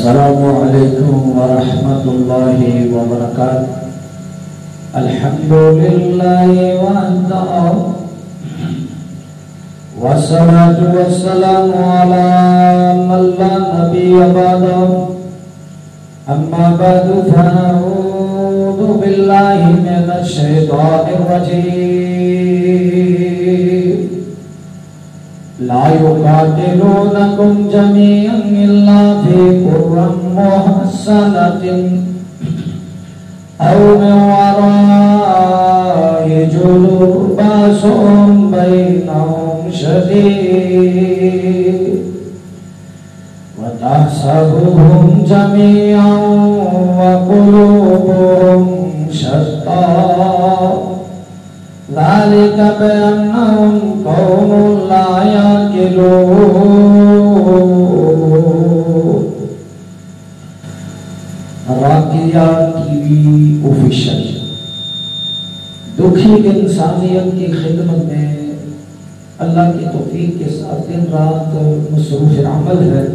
السلام علیکم ورحمۃ اللہ وبرکاتہ. الحمد للہ وحدہ والصلاة والسلام علی من لا نبی بعدہ. اما بعد فاعوذ باللہ من الشیطان الرجیم. لا يقاتلونكم جميعا إلا في قرى محصنة أو من وراء جدر بأس بينهم شديد وتحسبهم جميعا وقلوبهم شتى ذلك بأنهم قوم لا يعقلون. راقیہ ٹی وی آفیشل دکھی انسانیت کی خدمت میں اللہ کی توفیق کے ساتھ دن رات مصروف عمل ہے.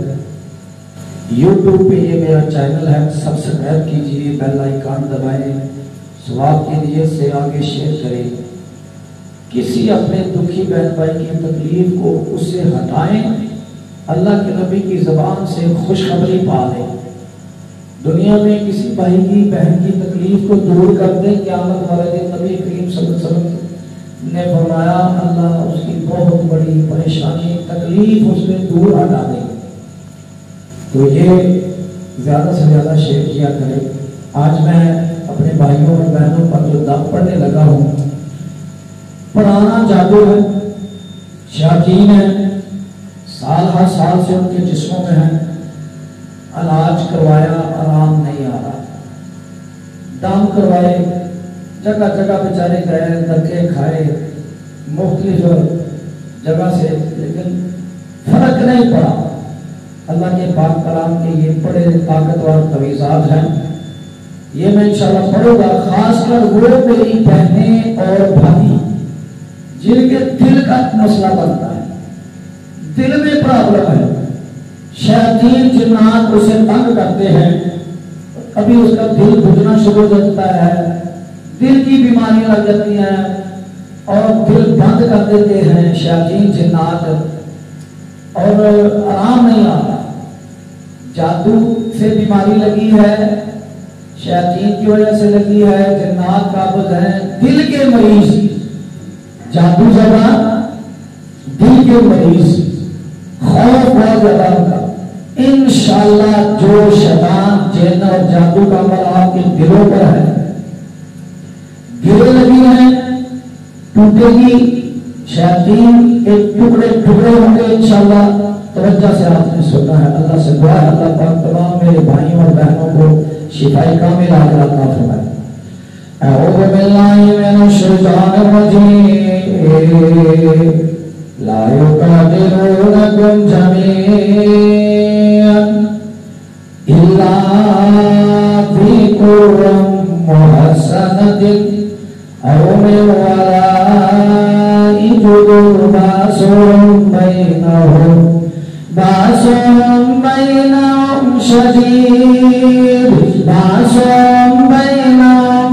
یوٹیوب پہ یہ میرا چینل ہے، سبسکرائب کیجئے، بیل آئیکن دبائیں، ثواب کے لیے سے آگے شیئر کریں. کسی اپنے دکھی بہن بھائی کی تکلیف کو اس سے ہٹائیں، اللہ کے نبی کی زبان سے خوشخبری پا لیں. دنیا میں کسی بھائی کی بہن کی تکلیف کو دور کر دیں. قیامت والے دن نبی کریم صلی اللہ علیہ وسلم نے فرمایا اللہ اس کی بہت بڑی پریشانی تکلیف اس میں دور ہٹا دیں. تو یہ زیادہ سے زیادہ شیئر کیا کریں. آج میں اپنے بھائیوں اور بہنوں پر جو دم پڑھنے لگا ہوں، پرانا جادو ہے، شیاطین ہے، سال ہر سال سے ان کے جسموں میں ہے. علاج کروایا آرام نہیں آ رہا، دم کروائے، جگہ جگہ بیچارے گئے، دھکے کھائے مختلف جگہ سے، لیکن فرق نہیں پڑا. اللہ کے پاک کلام کے یہ بڑے طاقتور تویزات ہیں، یہ میں انشاءاللہ پڑھوں گا. خاص کر وہ میری بہنیں اور بھائی جن کے دل کا مسئلہ بنتا ہے، دل میں پرابلم ہے، شیاطین جنات اسے تنگ کرتے ہیں، کبھی اس کا دل بجھنا شروع ہو جاتا ہے، دل کی بیماریاں لگ جاتی ہیں اور دل بند کر دیتے ہیں شیاطین جنات، اور آرام نہیں آتا. جادو سے بیماری لگی ہے، شیاطین کی وجہ سے لگی ہے، جنات قابض ہیں. دل کے مریض، جادو زدہ دل کے مریض، خوف بہت زیادہ ہوگا. انشاءاللہ جو شیطان جن اور جادو کا عمل آپ کے دلوں پر ہے، گرے لگی ہیں، ٹوٹے گی. شیاطین کے ٹکڑے ٹکڑے ہوں گے انشاءاللہ. توجہ سے آپ نے سننا ہے. اللہ سے دعا ہے اللہ پاک تمام میرے بھائیوں اور بہنوں کو شفائی کامل عاجلہ عطا فرمائے. اعوذ باللہ من الشیطان الرجیم. لا يقاتلونكم جميعا إلا في قرى محصنة أو من وراء جدر بأس بينهم شديد بأس بينهم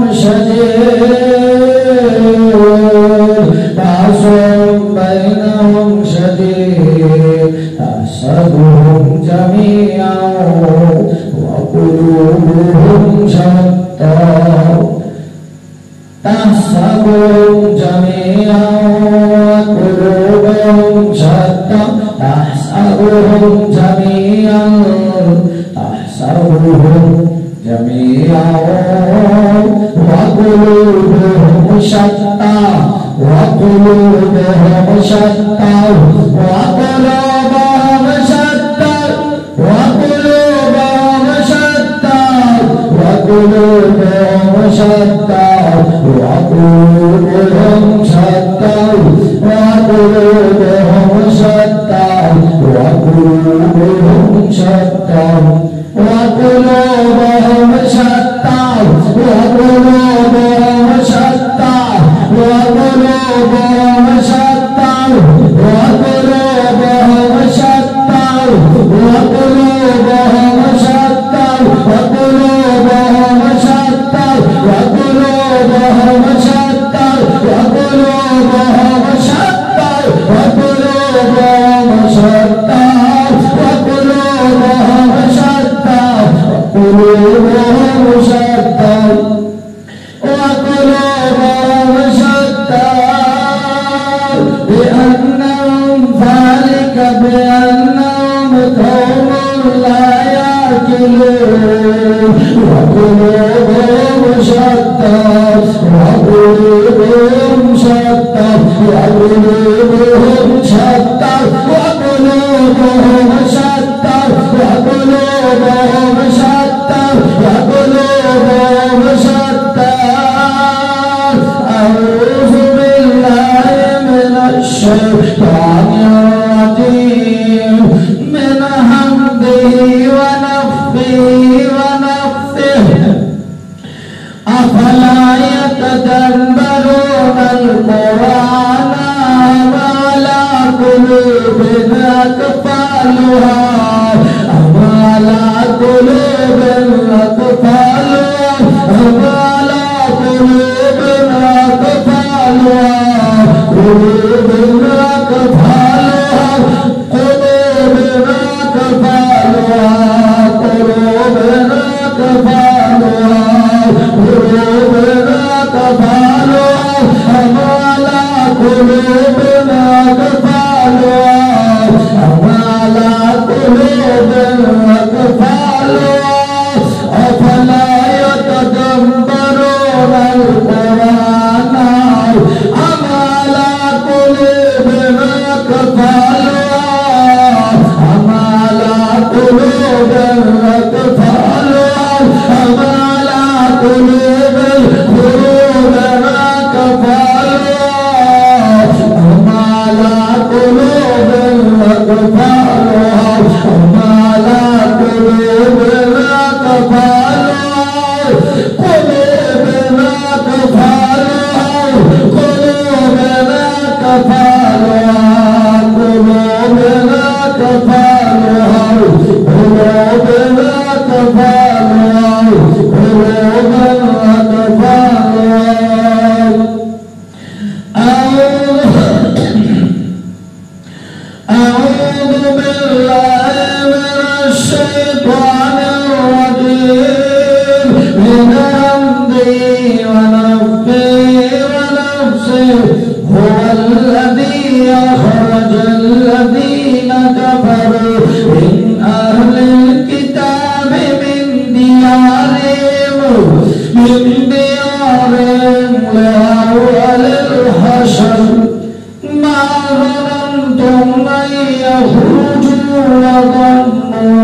تحسبهم جميعا وقلوبهم شتى تحسبهم جميعا وقلوبهم شتى تحسبهم جميعا وقلوبهم شتى وقلوبهم شتى وقلوبهم شتى وقلوبهم شتى وقلوبهم شتى وقلوبهم شتى وقلوبهم شتى وقلوبهم شتى وقلوبهم شتى وقلوبهم شتى وقلوبهم شتى وقلوبهم شتى وقلوبهم شتى شتى وقلوبهم شتى وقلوبهم شتى وقلوبهم شتى بأنهم ذلك بأنهم قوم لا يأكلون وقلوبهم شتى وقلوبهم شتى وقلوبهم شتى وقلوبهم شتى وقلوبهم شتى وقلوبهم شتى أعوذ بالله من الشيطان الرجيم من همزه ونفخه ونفثه أفلا يتدبرون القرآن أم على قلوب أقفالها أم على قلوب أقفالها أم على قلوب أقفالها قلوب أقفالها قلوب أقفالها قلوب أقفالها قلوب أقفالها أم على قلوب أقفالها أم على قلوب أقفالها أفلا يتدبرون القرآن أم على قلوب أقفالها أم على قلوب أقفالها أم على قلوب أقفالها أم على قلوب أقفالها أم على قلوب أقفالها قلوب أقفالها قلوب أقفالها قلوب أقفالها قلوب أقفالها قلوب أقفالها أعوذ بالله من الشيطان الرجيم من همزه ونفخه ونفسه هو الذي أخرج الذين كفروا من أهل الكتاب من ديارهم لأول الحشر ما ظننتم أن يخرجوا وظنوا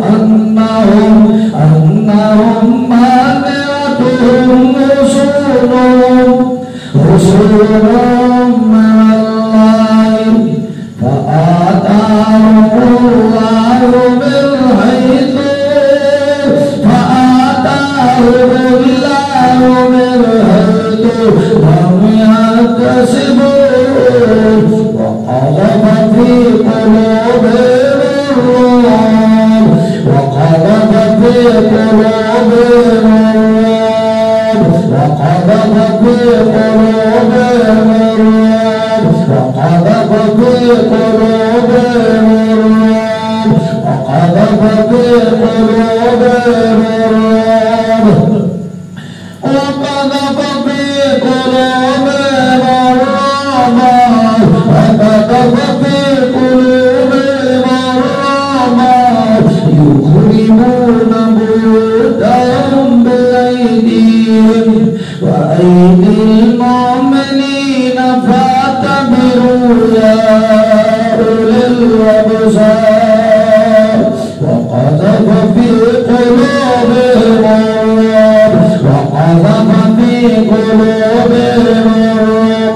أنهم مانعتهم رسلهم من الله فآتاهم الله من حيث لم يحتسبوا وقذف في قلوبهم الرعب وقذف في قلوبهم الرعب وقذف في قلوبهم الرعب وقذف في قلوبهم الرعب وقذف في قلوبهم الرعب وقذف في قلوبهم الرعب وقذف في قلوبهم الرعب يخربون بيوتهم بأيديهم وأيدي المؤمنين فاعتبروا يا أولي الأبصار وقذف في قلوبهم الرعب وقذف في قلوبهم الرعب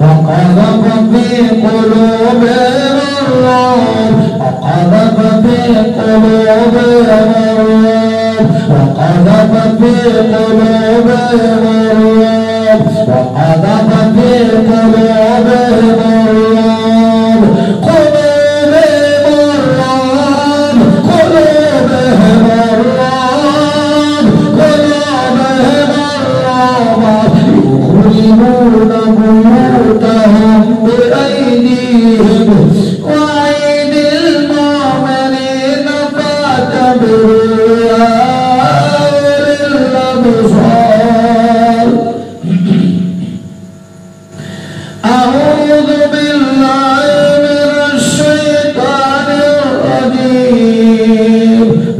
وقذف في قلوبهم الرعب وقذف في قلوبهم الرعب وقذف في قلوبهم الرعب وقذف في قلوبهم الرعب قلوبهم الرعب يخربون بيوتهم بأيديهم أيديهم وأيدي المؤمنين فاعتبروا يا أولي الأبصار. أعوذ بالله من الشيطان الرجيم.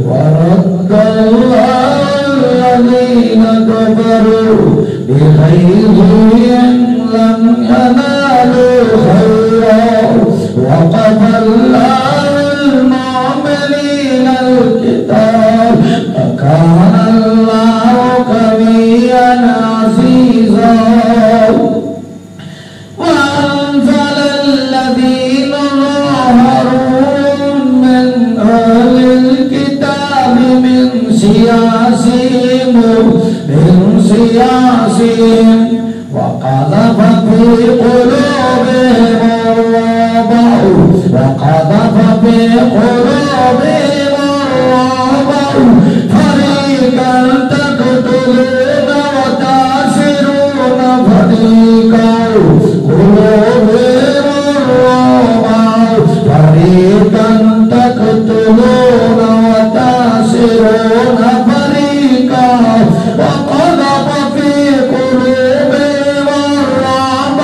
ورد الله الذين كفروا بغيظهم لم ينالوا خيرا وقضى الله المؤمنين القتال وكان الله قويا عزيزا. وأنزل الذين ظاهروهم من أهل الكتاب من سياسهم وقذف في قلوبهم الرعب فريقا تقتلون وتأسرون فريقا قلوبهم الرعب فريقا تقتلون وتأسرون فريقا وقذف في قلوبهم الرعب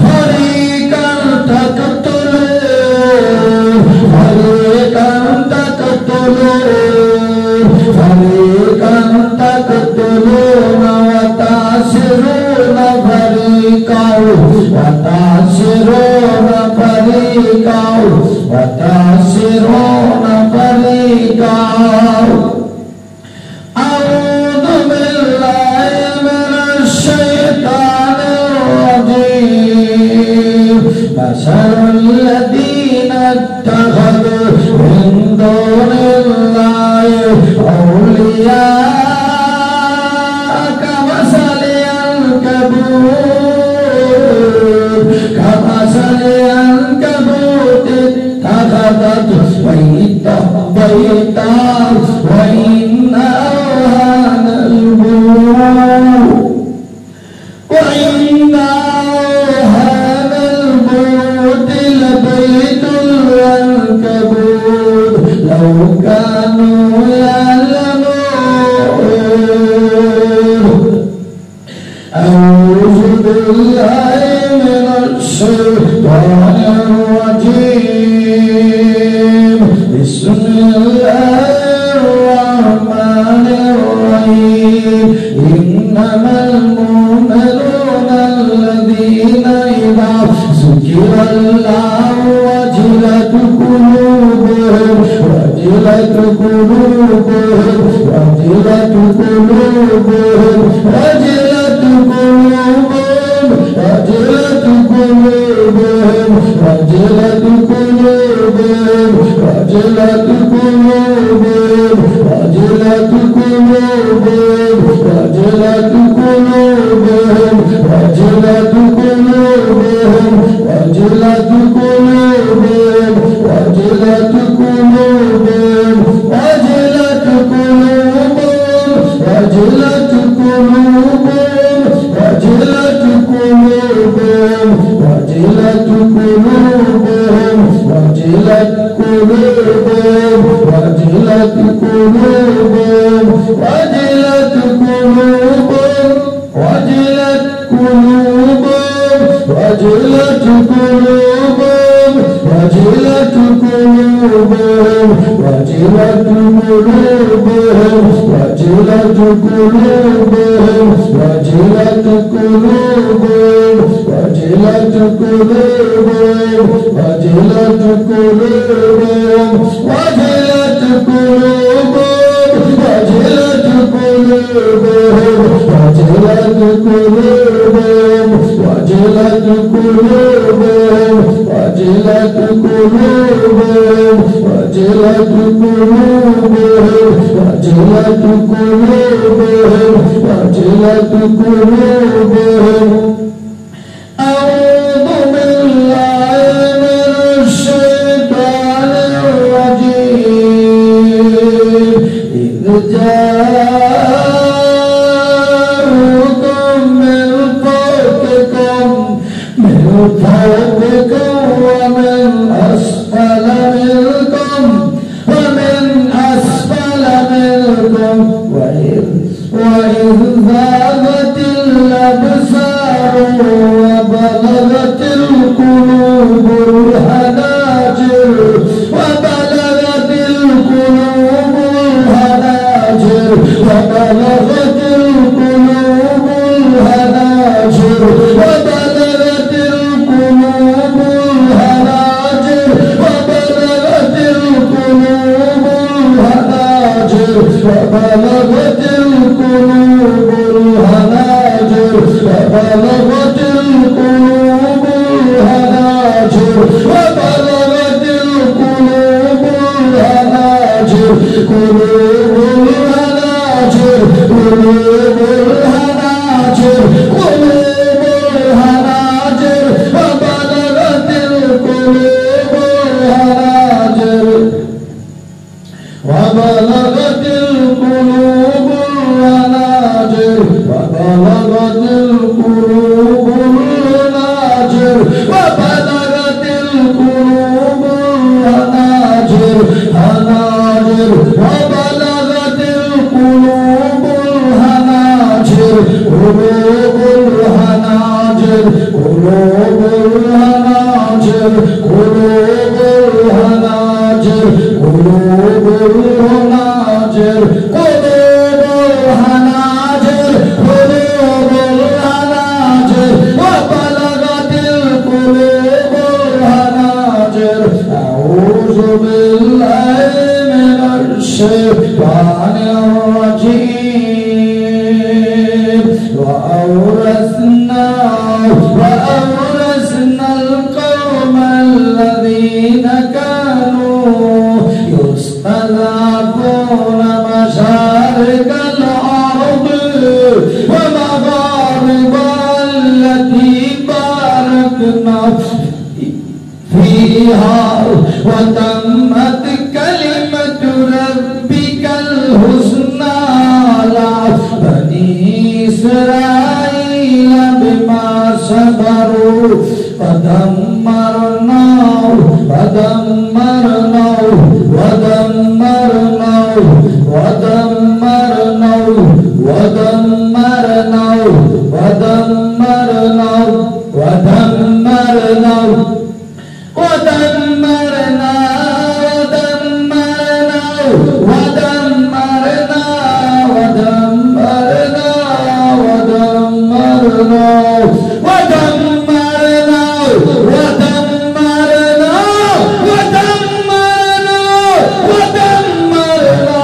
فريقا تقتلون وتأسرون فريقا. أعوذ بالله من الشيطان الرجيم. مثل الذين اتخذوا من دون الله أولياء كمثل العنكبوت اتخذت بيتا وإن أوهن البيوت لبيت العنكبوت لو كانوا يعلمون. أعوذ بالله من الشيطان الرجيم. بسم الله الرحمن الرحيم. إنما المؤمنون الذين إذا ذكر الله وجلت قلوبهم أعوذ بالله من الشيطان الرجيم. إذ جاءوكم من فوقكم من فوقكم ومن أسفل منكم ومن أسفل منكم وإذ ذهبت الأبصار وبلغت القلوب الحناجر وبلغت القلوب الحناجر وبلغت القلوب الحناجر وبلغت القلوب الحناجر وبلغت القلوب الحناجر وبلغت القلوب الحناجر وبلغت القلوب الحناجر وبلغت القلوب الحناجر قلوب الحناجر قلوب الحناجر قلوب الحناجر وبلغت القلوب الحناجر وبلغت القلوب الحناجر وبلغت القلوب الحناجر وبلغت القلوب الحناجر حناجر وبلغت القلوب الحناجر قلوب الحناجر قلوب الحناجر قلوب الحناجر قلوب الحناجر قلوب الحناجر قلوب الحناجر وبلغت القلوب الحناجر أعوذ بالله من الشيطان الرجيم وأورثنا القوم الذين كانوا يستضعفون مشارق الأرض ومغاربها التي باركنا فيها وتمت كلمة ربك الحسنى على بني إسرائيل بما صبروا ودمرناه ودمرناه ودمرناه ودمرناه ودمرناه ودمرناه ودمرناه ودمرنا ودمرنا ودمرنا ودمرنا ودمرنا ودمرنا ودمرنا ودمرنا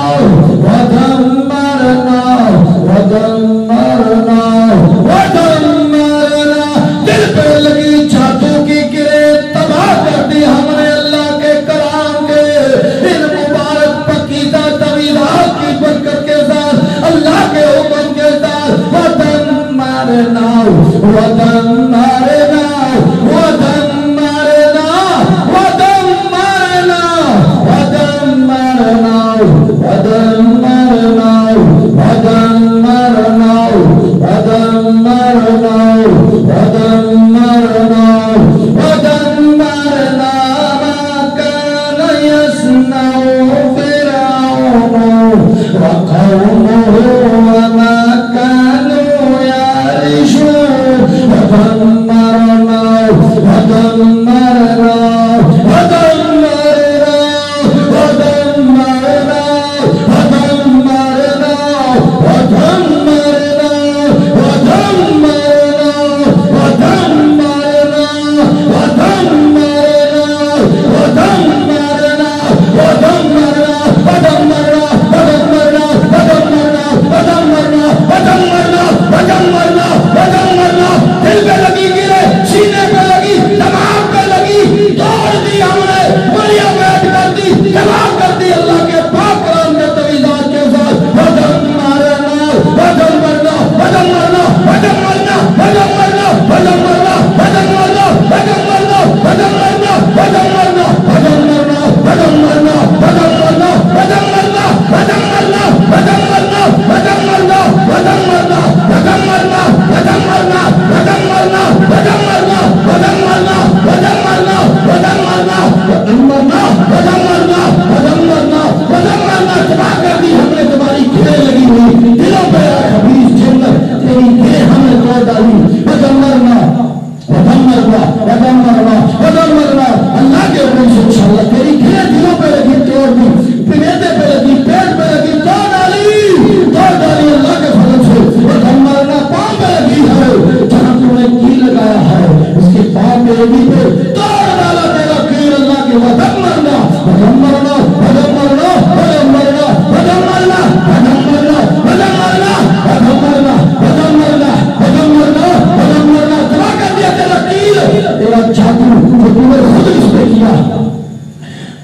بیٹی پہ توڑ ڈالا تیرا قیر اللہ کے ودمرنا ودمرنا ودمرنا ودمرنا ودمرنا ودمرنا ودمرنا ودمرنا ودمرنا ودمرنا ودمرنا دعا کر دیا تیرا قیر تیرا جادو جو تم نے خود اس پہ کیا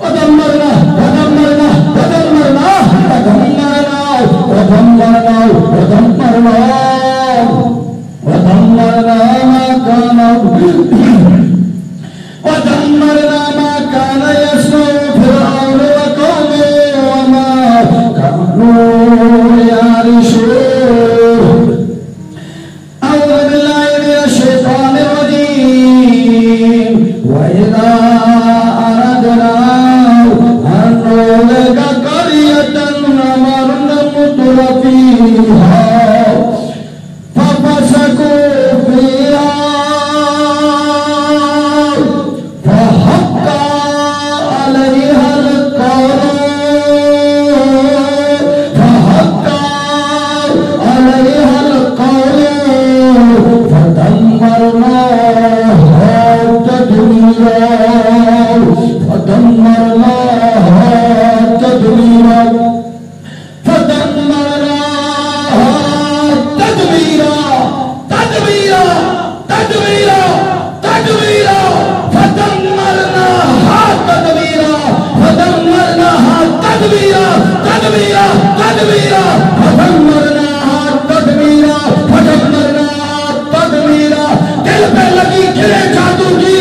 ودمرنا ودمرنا ودمرنا ودمرنا ودمرنا ودمرنا ودمرنا ما كان ودمرنا ما كان يصنع فرعون وقومه وما كانوا يعرشون أعوذ بالله من الشيطان الرجيم وإذا أردنا أن نهلك قرية أمرنا مترفيها ففسقوا فيها فحق عليها القول فحق عليها القول فدمرناها تدميرا فدمرناها تدميرا فدمرناها تدميرا تدميرا تدميرا تدميرا فدمرناها تدميرا فدمرناها تدميرا تدميرا تدميرا فدمرناها تدميرا فدمرناها تدميرا دل پہ لگی گرے جادو کی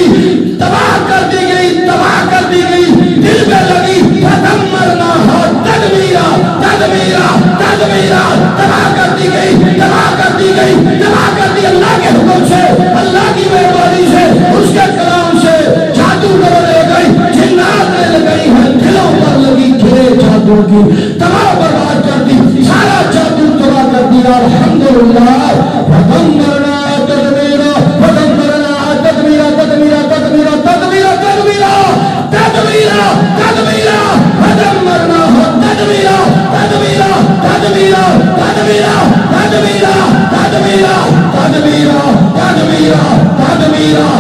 تباہ کر دی گئی تباہ کر دی گئی دل پہ لگی فدمرناها تدميرا تدميرا تدميرا تباہ کر دی گئی تباہ کر دی گئی تباہ کر دی اللہ کے حکم سے اللہ کی مہربانی سے اس کے کلام سے جادو کرنے گئی جنات نے لگئی ہے دلوں پر لگی گرے جادو کی تباہ برباد کر دی سارا جادو تباہ کر دیا الحمدللہ فدمرنا تدمیرا فدمرنا تدمیرا تدمیرا تدمیرا تدمیرا تدمیرا تدمیرا تدمیرا فدمرنا تدمیرا تدمیرا تدمیرا تدمیرا تدمیرا تدمیرا تدمیرا تدمیرا تدمیرا تدمیرا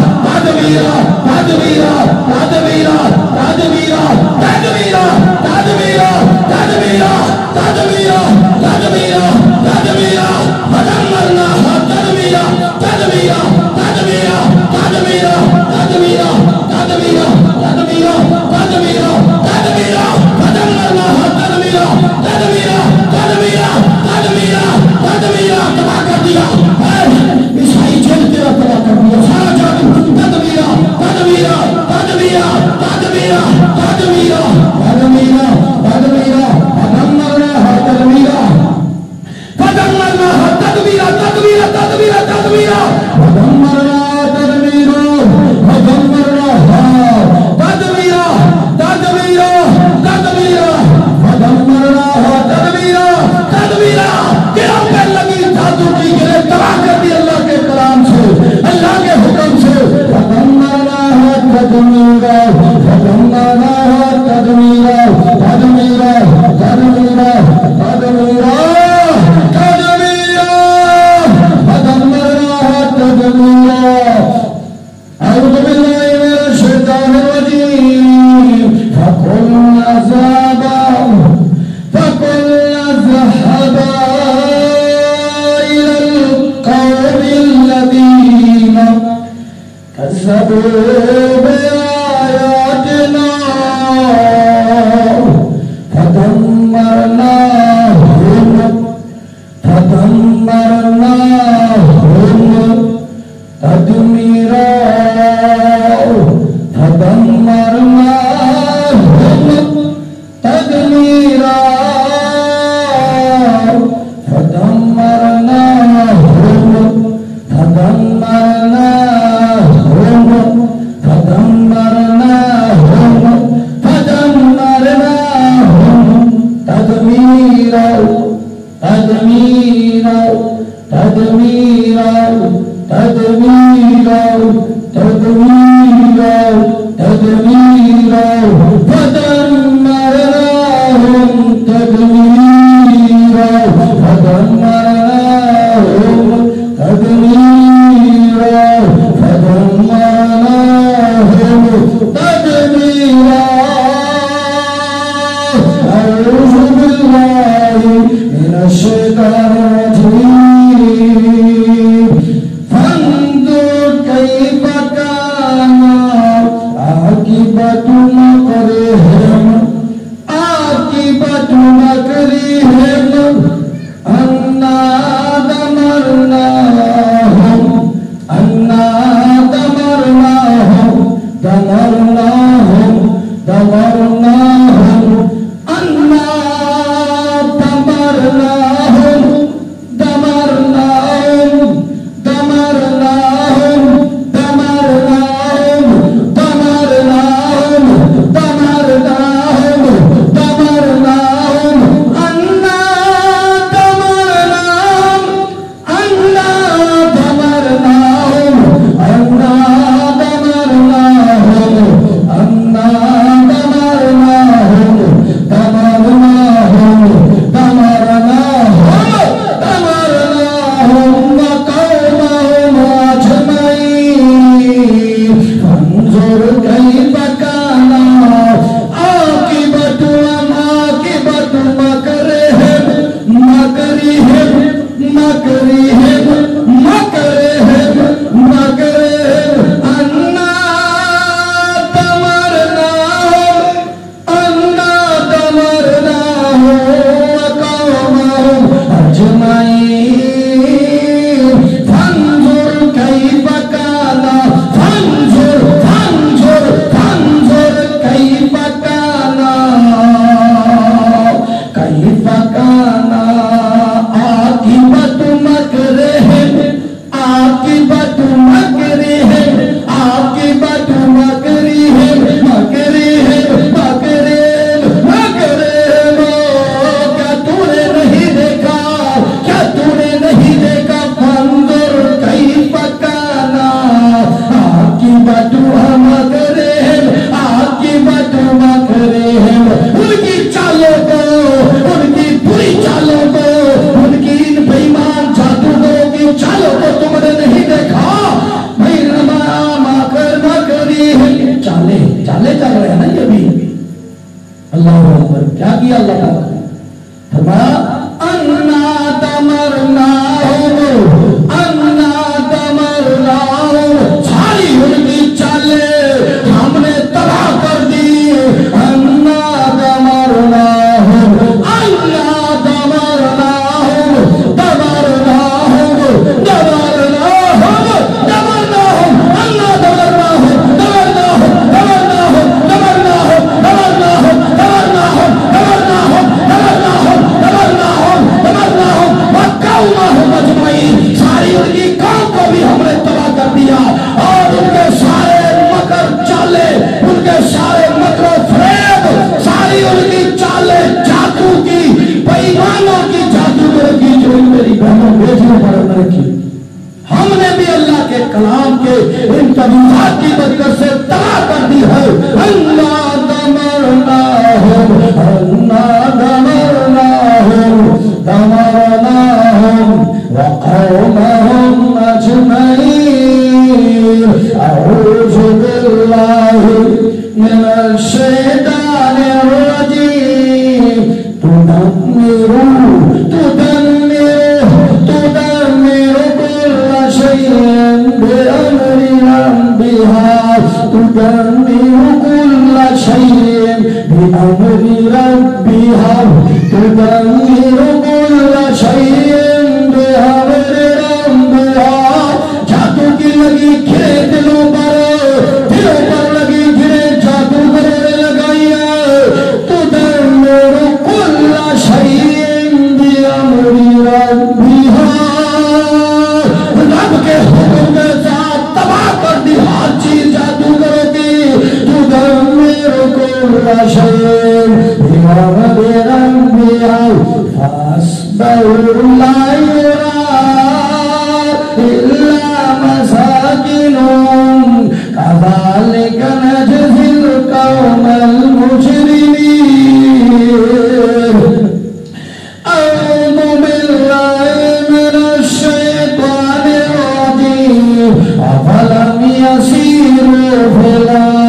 تدمیرا تدمیرا تدمیرا تدمیرا تدمیرا تدمیرا تدمیرا تدمیرا تدمیرا فدمرنا تدمیرا تدمیرا تدمیرا تدمیرا تدمیرا تدمیرا تدمیرا تدمیرا تدمیرا فدمرنا تدمیرا تدمیرا تدمیرا تدمیرا تدمیرا تباہ کر دیا عیسائی جیل تیرا تباہ کر دیا سارا جادو تدمیرا تدمیرا تدمیرا تدمیرا تدمیرا تدمیرا تدمیرا فدمرنا تدمیرا فدمرنا تدمیرا تدمیرا تدمیرا تدمیرا فدمرنا تدمیرا فدمرنا تدمیرا تدمیرا تدمیرا فدمرنا تدمیرا تدمیرا دلوں پہ لگی جادو کی گرے تباہ کر دی اللہ کے کلام سے اللہ کے حکم سے فدمرنا تدمیرا فدمرنا تدمیرا تدمیرا تدمیرا تدمیرا أعوذ بالله من الشيطان الرجيم فقلنا ذهبا إلى القوم الذين كذبوا بآياتنا فدمرناهم تدميرا فدمرناهم تدميرا فدمرناهم فدمرناهم فدمرناهم فدمرناهم تدميرا تدميرا تدميرا تدميرا تدميرا تدميرا فدمرناهم تدميرا فدمرناهم تدميرا فدمرناهم تدبيرا أعوذ بالله من الشيطان الرجيم فانظر كيف كان عاقبة مكرهم أنا دمرناهم أفلم يسيروا في الأرض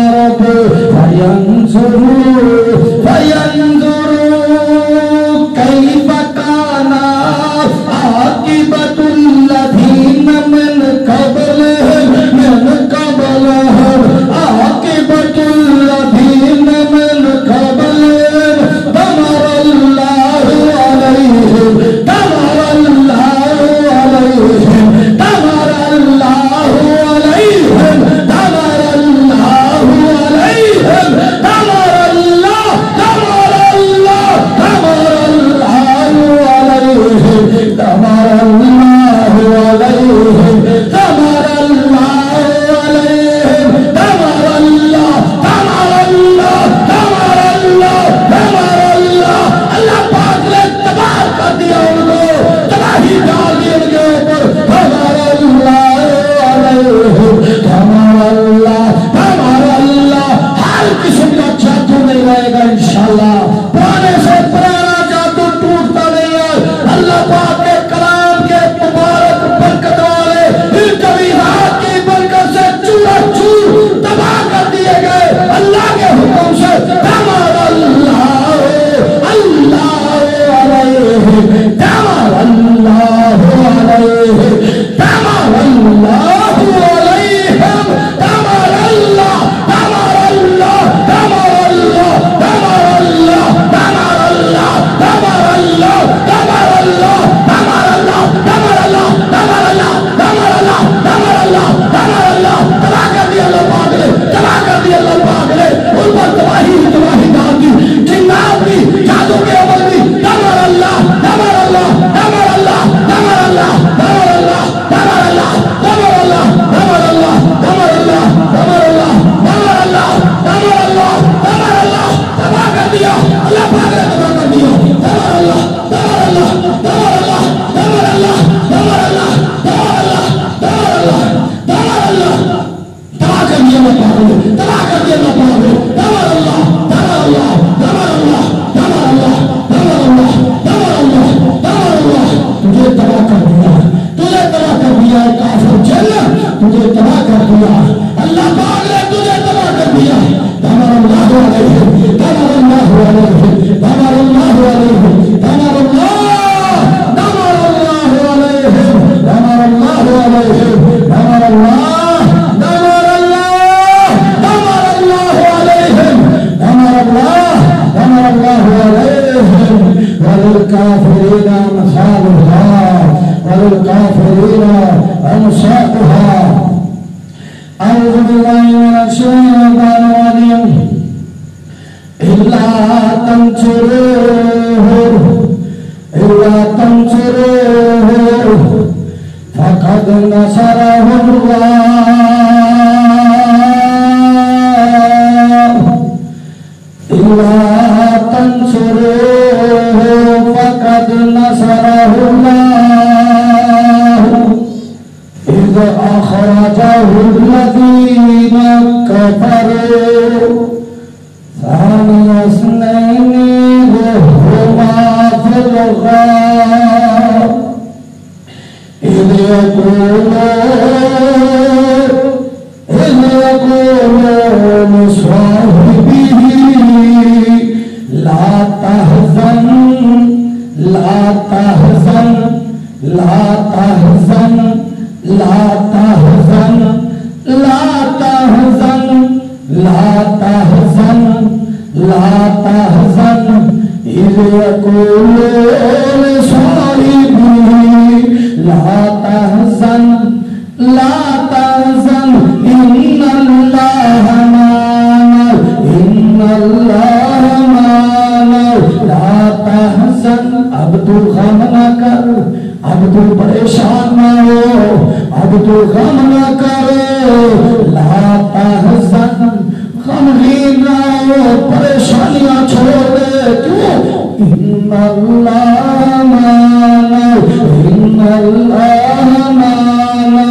بھی اللہ پاک نے ان پر تباہی ڈال دی. جنات بھی, جادو کے عمل بھی, دمر اللہ, دمر اللہ, دمر اللہ, دمر اللہ, دمر اللہ, دمر اللہ, دمر اللہ, دمر اللہ, دمر اللہ, دمر اللہ, دمر اللہ, دمر اللہ, دمر اللہ, تباہ کر دیا اللہ پاک نے, تباہ کر دیا. دمر اللہ, دمر اللہ, دمر اللہ, دمر اللہ, دمر اللہ, دمر اللہ, دمر اللہ, دمر اللہ, تباہ کر دیا اللہ پاک نے, تباہ کر دیا اللہ پاک نے. دمر اللہ, دمر اللہ, دمر اللہ, دمر اللہ, دمر اللہ, دمر اللہ, دمر اللہ. تجھے تباہ کر دیا, تجھے تباہ کر دیا کافر جن, تجھے تباہ کر دیا اللہ پاک نے, تجھے تباہ کر دیا. دمر اللہ علیہ, دمر اللہ علیہ, دمر اللہ علیہ, دمر اللہ, دمر اللہ علیہ, دمر اللہ علیہ, دمر اللہ, دمر اللہ, دمر اللہ علیہم, دمر اللہ, دمر اللہ علیہم. وللکافرین امثالها, وللکافرین امثالها. اعوذ باللہ من الشیطان الرجیم. الا تنصروه, الا تنصروه فقد نصره الله. الا تنصروه فقد نصره الله اذ اخرجه الذين كفروا ثاني اثنين وهما في الغار إذ يقول لصاحبه لا تحزن, لا تحزن, لا تحزن, لا تحزن, لا تحزن, لا تحزن, لا تحزن. إذ يقول لصاحبه لا تحزن, لا تحزن, إن الله معنا, إن الله معنا. لا تحزن, اب تو غم نہ کر, اب تو پریشان نہ ہو, اب تو غم نہ کر. لا تحزن, غمگین نہ ہو, پریشانیاں چھوڑ دے. کیوں؟ ان اللہ معنا, ان اللہ معنا.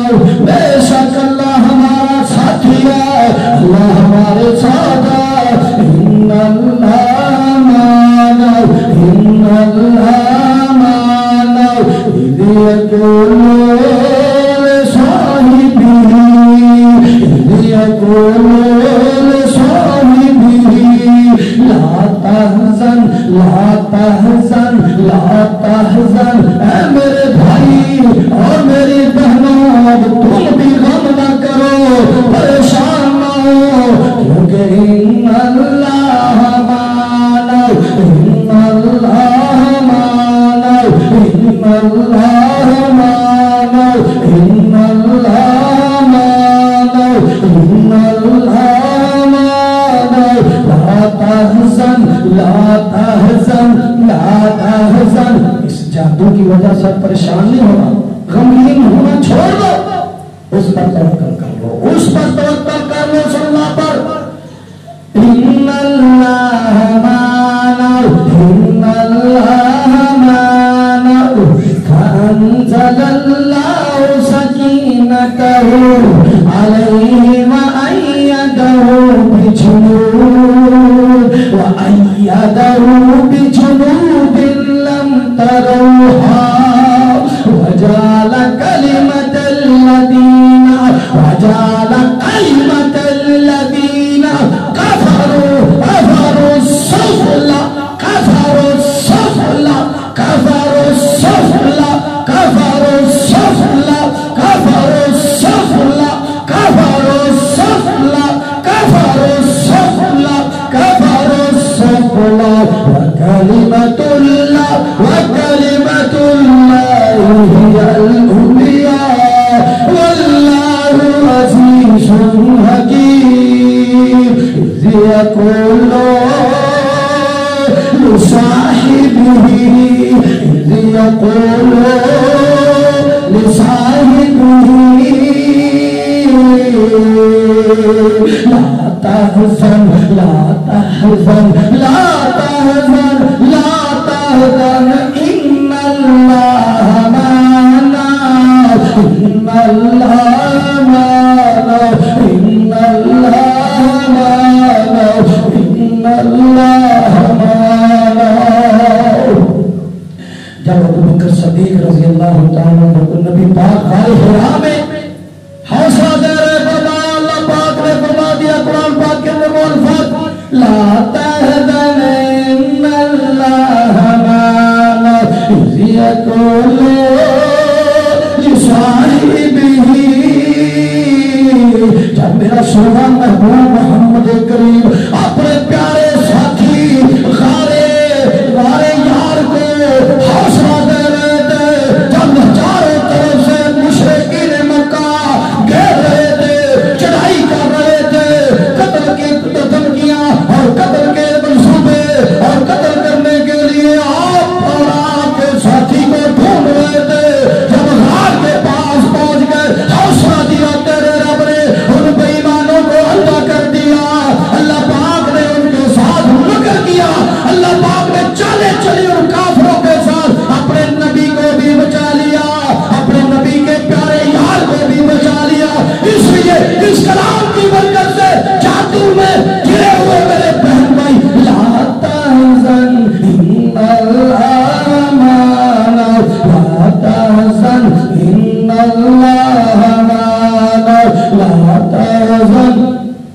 بے شک اللہ ہمارا ساتھی ہے, اللہ ہمارے ساتھ ہے. ان اللہ معنا, ان اللہ معنا. اذ یقول لصاحبه, اذ یقول لصاحبه لا تحزن, لا تحزن, لا تحزن. اے میرے بھائی اور میری بہنوں, اب تم بھی غم نہ کرو, پریشان نہ ہو, کیونکہ ان اللہ معنا, ان اللہ معنا, ان اللہ معنا, ان اللہ معنا, ان اللہ معنا. لا تحزن, لا تحزن, لا تحزن. اس جادو کی وجہ سے پریشان نہیں ہونا, غمگین ہونا چھوڑ دو, اس پر توکل کر لو, اس پر توکل کر لو اللہ پر. ان اللہ معنا, ان اللہ معنا. فانزل اللہ سکینته علیہ وأیدہ بجنود, وأیدہ بجنود لم تروها, وجعل كلمة الذين, وجعل كلمة الذين كفروا, كفروا السفلى, كفروا السفلى, كفروا السفلى, كفروا السفلى, كفروا السفلى, كفروا السفلى, كفروا السفلى, كفروا السفلى. يقول لصاحبه إذ يقول لصاحبه لا تحزن لا تحزن لا تحزن لا تحزن إن الله معنا إن الله معنا إن الله معنا إن الله معنا. جب ابو بکر صدیق رضی اللہ تعالیٰ عنہ کو نبی پاک غار حرا میں حوصلہ دے رہے بنا، اللہ پاک نے فرما دیا قرآن پاک کے اندر وہ الفاظ لا تحزن ان اللہ معنا اذ یقول لصاحبہ. جب میرا سونا محبوب محمد کریم اپنے پیارے ساتھی غار یار کو حوصلہ دے رہے تھے، جب چاروں طرف سے مشرکین مکہ گھیر رہے تھے، چڑھائی کر رہے تھے، قتل کی دھمکیاں اور قتل کے منصوبے اور قتل کرنے کے لیے آپ اور آپ کے ساتھی کو ڈھونڈ رہے تھے، جب غار کے پاس پہنچ گئے حوصلہ دیا تیرے رب نے ان بے ایمانوں کو اللہ کر دیا. اللہ پاک نے ان کے ساتھ مکر کیا، اللہ پاک نے چالے چلی اور کافروں کے ساتھ اپنے نبی کو بھی بچا لیا، اپنے نبی کے پیارے یار کو بھی بچا لیا. اس لیے اس کلام کی برکت سے جادو میں گرے ہوئے میرے بہن بھائی لا تحزن ان اللہ معنا لا تحزن ان اللہ معنا لا تحزن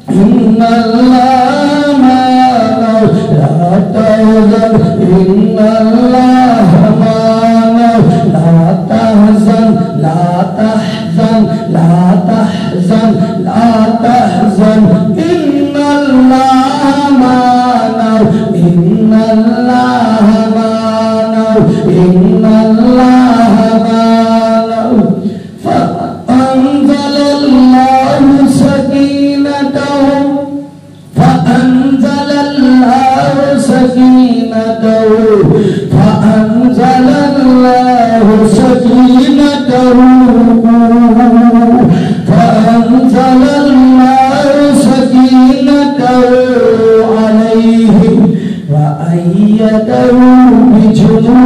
ان اللہ معنا لا تحزن ان اللہ معنا لا تحزن لا تحزن لا تحزن لا تحزن ان اللہ معنا ان اللہ معنا ان اللہ معنا. فأنزل الله سكينته فأنزل الله سكينته فأنزل الله سكينته فأنزل الله سكينته عليه وأيده بجنود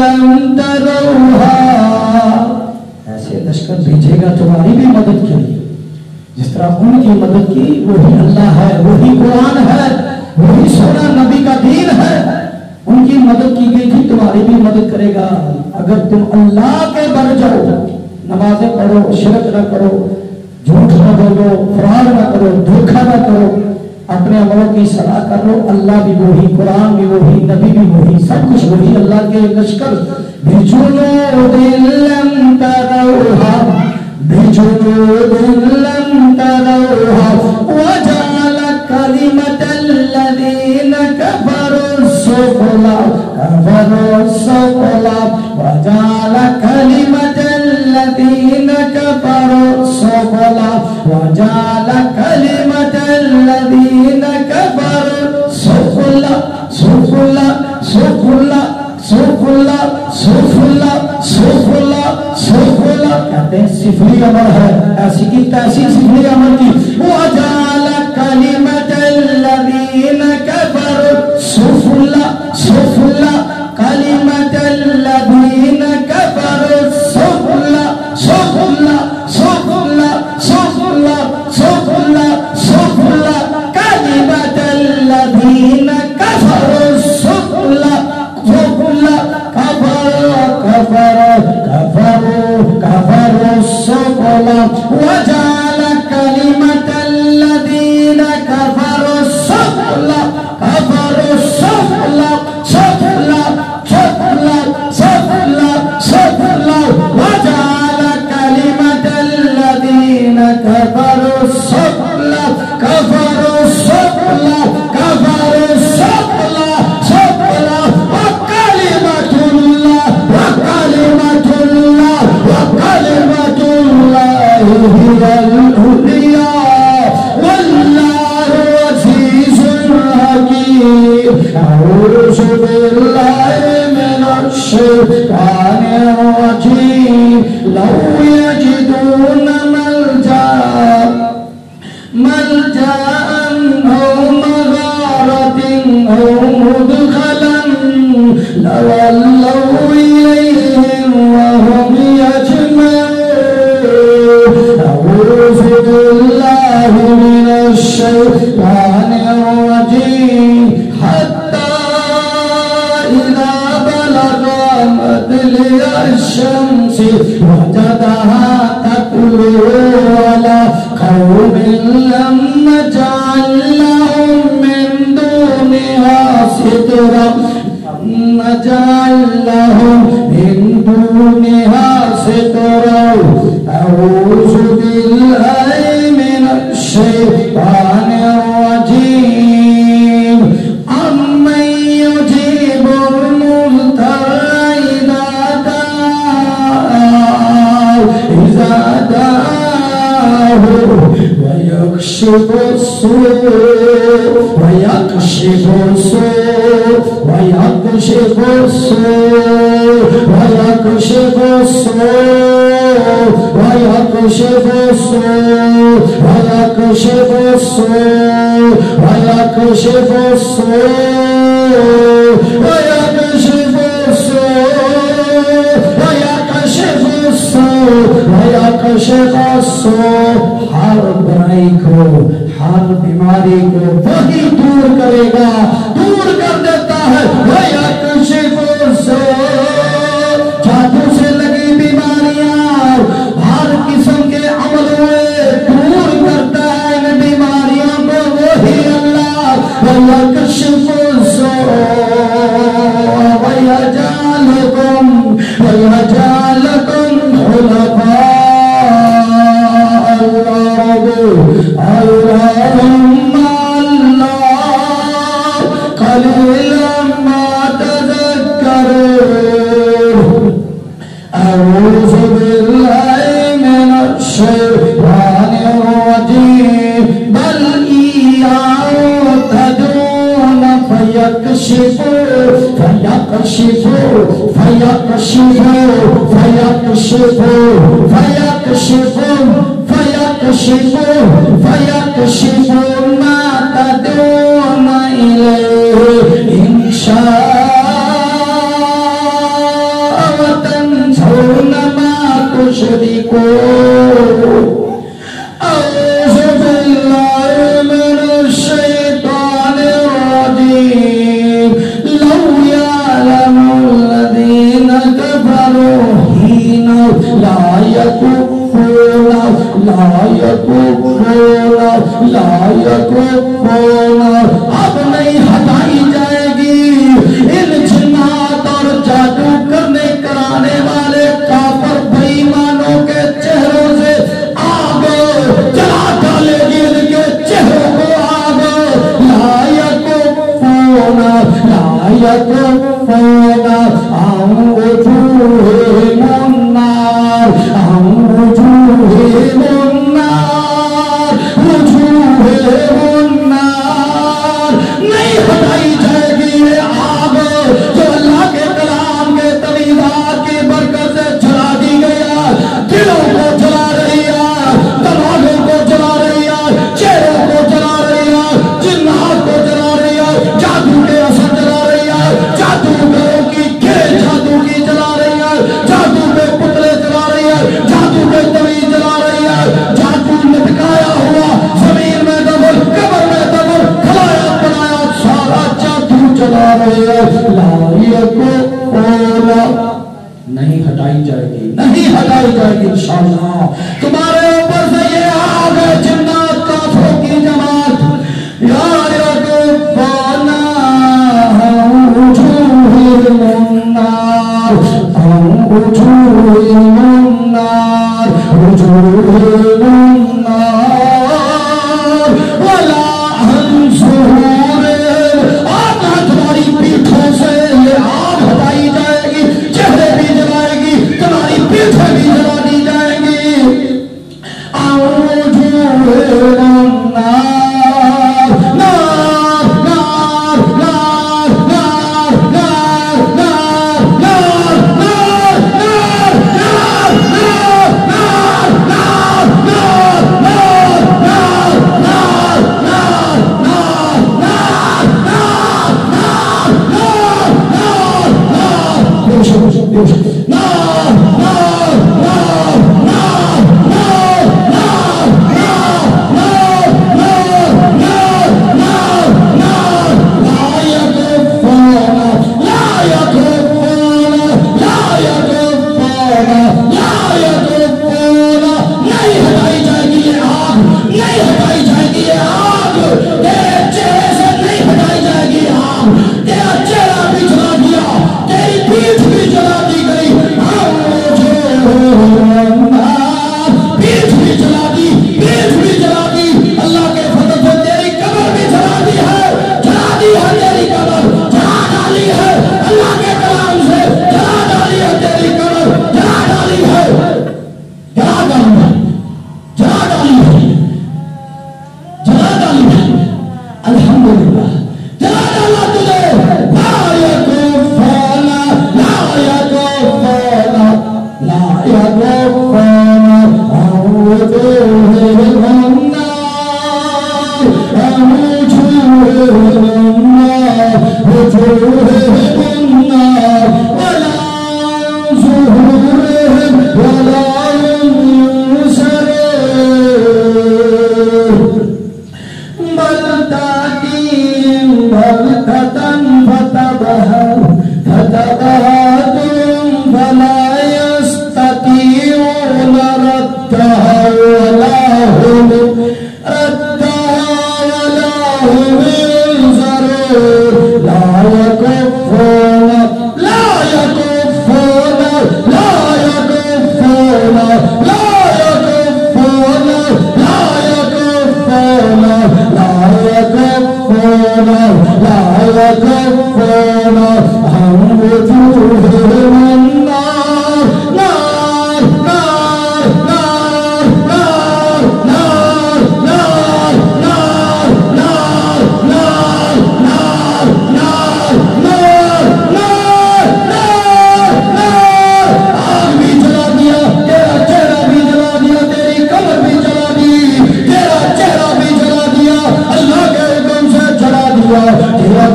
لم تروها. ایسے لشکر بھیجے گا تمہاری بھی مدد کے لیے جس طرح ان کی مدد کی. وہی اللہ ہے، وہی قرآن ہے، وہی سونا نبی کا دین ہے. ان کی مدد کی گئی تھی، تمہاری بھی مدد کرے گا اگر تم اللہ کے بن جاؤ، نمازیں پڑھو، شرک نہ کرو، جھوٹ نہ بولو، فراڈ نہ کرو، دھوکہ نہ کرو، اپنے عملوں کی صلاح کر لو. اللہ بھی وہی، قرآن بھی وہی، نبی بھی وہی، سب کچھ وہی. اللہ کے لشکر بجنود لم تروها بجنود لم تروها وجعل كلمة الذين كفروا السفلى وجعل كلمة الذين كفروا السفلى وجعل كلمة الذين كفروا سفلى سفلى سفلى سفلى سفلى سفلى سفلى. کہتے ہیں سفلی عمل ہے، ایسی کی تیسی سفلی عمل کی. وجعل كلمة الذين كفروا سفلى سفلى كلمة الذين كفروا سفلى سفلى سفلى سفلى سفلى سفلى كلمة الذين كفروا سفلى سفلى كفروا كفروا كفروا كفروا السفلى وجعل كلمة الذين كفروا السفلى كفروا السفلى سفلى سفلى سفلى سفلى وجعل كلمة الذين كفروا السفلى كفروا السفلى كفروا السفلى سفلى وكلمة الله وكلمة الله وكلمة الله هي ويكشف السوء ويكشف السوء ويكشف السوء ويكشف السوء ويكشف السوء ويكشف السوء ويكشف السوء ويكشف السوء ويكشف السوء ويكشف السوء ہر برائی کو ہر بیماری کو وہی دور کرے گا دور کر دیتا ہے ويكشف السوء جادو سے لگی بیماریاں ہر قسم کے عمل ہوئے دور کرتا ہے ان بیماریوں کو وہی اللہ ويكشف السوء ويجعلكم خلفاء اللهم الله قليلا ما تذكرون أعوذ بالله من الشيطان الرجيم بل إياه تدعون فيكشف فيكشف فيكشف فيكشف فيكشف فيكشف فيكشف ما تدعون إليه إن شاء وتنسون ما تشركون أعوذ بالله من الشيطان الرجيم لو يعلم الذين كفروا حين لا يكفون اب نہیں ہٹائی جائے گی ان جنات اور جادو کرنے کرانے والے کافر بے ایمانوں کے چہروں سے آگ جلا ڈالے گی ان کے چہروں کو آگ لا يكفون عن وجوههم النار عن وجوههم النار وجوههم النار نہیں ہٹائی جائے گی یہ آگ جو اللہ کے کلام کے تنیدات کی برکت سے جلا دی گئی ہے دلوں کو جلا رہی ہے دماغوں کو جلا رہی ہے چہروں کو جلا رہی ہے جنات کو جلا رہی ہے جادو کے اثر جلا رہی ہے جادوگروں کی کھیل جادو کی جلا رہی ہے جادو کے پتلے جلا رہی ہے جادو کے تویز جلا رہی ہے جادو لٹکایا ہوا زمین میں دبل قبر میں دبل کھلایا بنایا سارا جادو جلا رہی ہے نہیں ہٹائی جائے گی نہیں ہٹائی جائے گی انشاءاللہ تمہارے اوپر سے یہ آگ ہے جنات کافروں کی جماعت یا یکفانا وجوہهم النار وجوہهم النار وجوہهم النار ولا عن ظہورهم آگ تمہاری پیٹھوں سے یہ آگ ہٹائی جائے گی چہرے بھی جلائے گی تمہاری پیٹھیں بھی جلا دی جائیں گی وجوہهم النار نار نار نار نار نار نار نار نار نار نار نار نار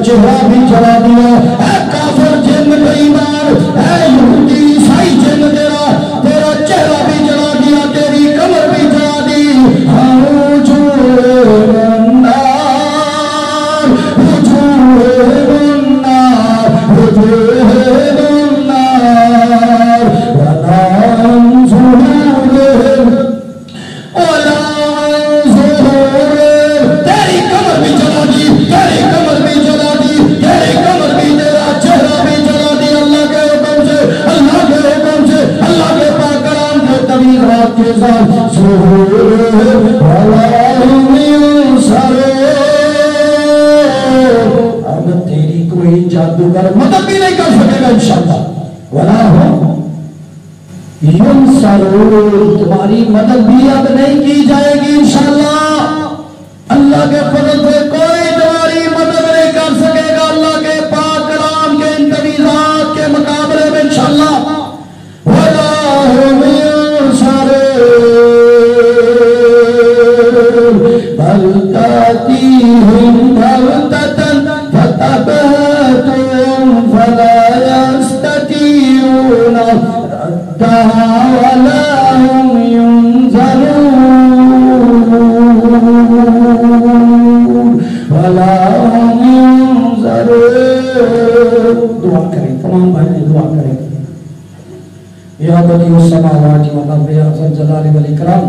چہرہ بھی جلا دیا، اے کافر جن بے ایمان، اے یہودی عیسائی جن تیرا چہرہ بھی جلا دیا، تیری کمر بھی جلا دی۔ وجوہ النار وجوہ النار وجوہ النار ولا انظروا ولا انظروا، تیری کمر بھی جلا دی، تیری کمر بھی جلا دی، تیری کمر بھی، تیرا چہرہ بھی جلا دی، اللہ کے حکم سے، اللہ کے حکم سے، اللہ کے پاک کلام کے طویل رات کے ساتھ اب تیری کوئی جادوگر مدد بھی نہیں کر سکے گا انشاءاللہ۔ ولا ہم ینصرون، تمہاری مدد بھی اب نہیں کی جائے گی انشاءاللہ۔ اللہ کے فضل سے کوئی تمہاری مدد نہیں کر سکے گا اللہ کے پاک کلام کے ان تجویزات کے مقابلے میں انشاءاللہ۔ ولا هم ينصرون بل تأتيهم بغتة فتبهتهم فلا يستطيعون ردها ولا هم ينظرون ولا هم ينظرون۔ دعا کریں، تمام بھائی دعا کریں۔ یا بدیع السماوات والارض یا ذا الجلال والاکرام،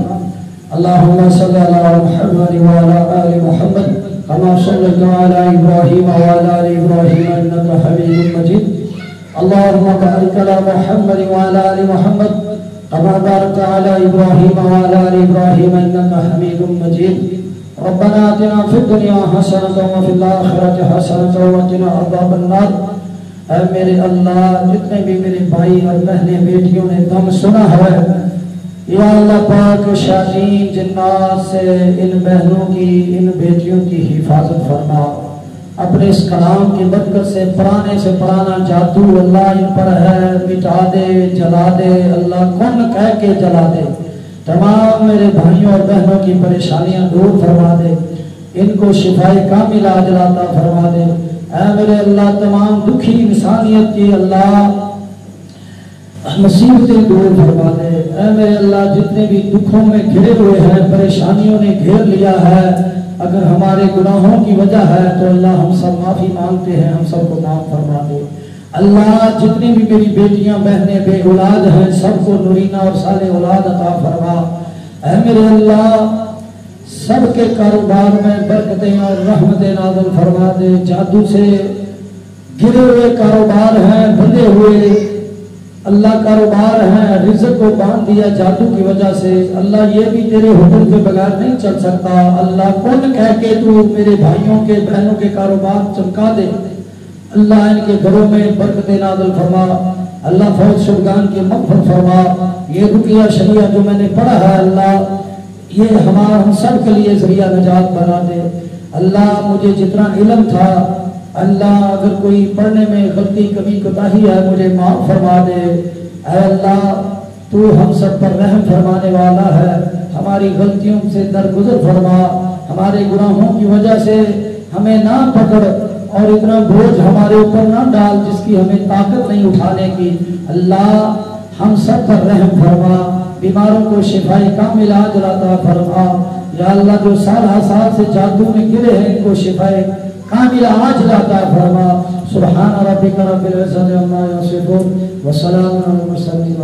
اللهم صل على محمد وعلى آل محمد كما صليت على إبراهيم وعلى آل إبراهيم إنك حميد مجيد، اللهم بارك على محمد وعلى آل محمد كما باركت على إبراهيم وعلى آل إبراهيم إنك حميد مجيد، ربنا آتنا في الدنيا حسنة وفي الآخرة حسنة وقنا عذاب النار۔ اے میرے اللہ، جتنے بھی میرے بھائی اور بہنیں بیٹیوں نے دم سنا ہے، یا اللہ پاک شیاطین جنات سے ان بہنوں کی، ان بیٹیوں کی حفاظت فرما، اپنے اس کلام کی برکت سے پرانے سے پرانا جادو اللہ ان پر ہے مٹا دے، جلا دے، اللہ کن کہہ کے جلا دے، تمام میرے بھائیوں اور بہنوں کی پریشانیاں دور فرما دے، ان کو شفائے کاملہ عاجلہ عطا فرما دے۔ اے میرے اللہ، تمام دکھی انسانیت کی اللہ مصیبتیں دور فرما دے۔ اے میرے اللہ، جتنے بھی دکھوں میں گھرے ہوئے ہیں، پریشانیوں نے گھیر لیا ہے، اگر ہمارے گناہوں کی وجہ ہے تو اللہ ہم سب معافی مانگتے ہیں، ہم سب کو معاف فرما دے۔ اللہ جتنی بھی میری بیٹیاں بہنیں بے اولاد ہیں، سب کو نورینہ اور صالح اولاد عطا فرما۔ اے میرے اللہ، سب کے کاروبار میں برکتیں اور رحمتیں نازل فرما دے۔ جادو سے گرے ہوئے کاروبار ہیں، بندھے ہوئے اللہ کاروبار ہیں، رزق کو باندھ دیا جادو کی وجہ سے، اللہ یہ بھی تیرے حکم کے بغیر نہیں چل سکتا، اللہ کون کہہ کے تو میرے بھائیوں کے بہنوں کے کاروبار چمکا دے، اللہ ان کے گھروں میں برکتیں نازل فرما، اللہ فوت شدگان کی مغفرت فرما۔ یہ رقیہ شریعہ جو میں نے پڑھا ہے اللہ یہ ہمارا ہم سب کے لیے ذریعہ نجات بنا دے۔ اللہ مجھے جتنا علم تھا اللہ اگر کوئی پڑھنے میں غلطی کمی کوتاہی ہے مجھے معاف فرما دے۔ اے اللہ تو ہم سب پر رحم فرمانے والا ہے، ہماری غلطیوں سے درگزر فرما، ہمارے گناہوں کی وجہ سے ہمیں نہ پکڑ اور اتنا بوجھ ہمارے اوپر نہ ڈال جس کی ہمیں طاقت نہیں اٹھانے کی۔ اللہ ہم سب پر رحم فرما، بیماروں کو شفائے کاملہ عاجلہ عطا فرما۔ یا اللہ جو سال سے جادو میں گرے ہیں ان کو شفائے کاملہ عاجلہ عطا فرما۔ سبحان ربک رب العزت عما یصفون وسلام علی المرسلین۔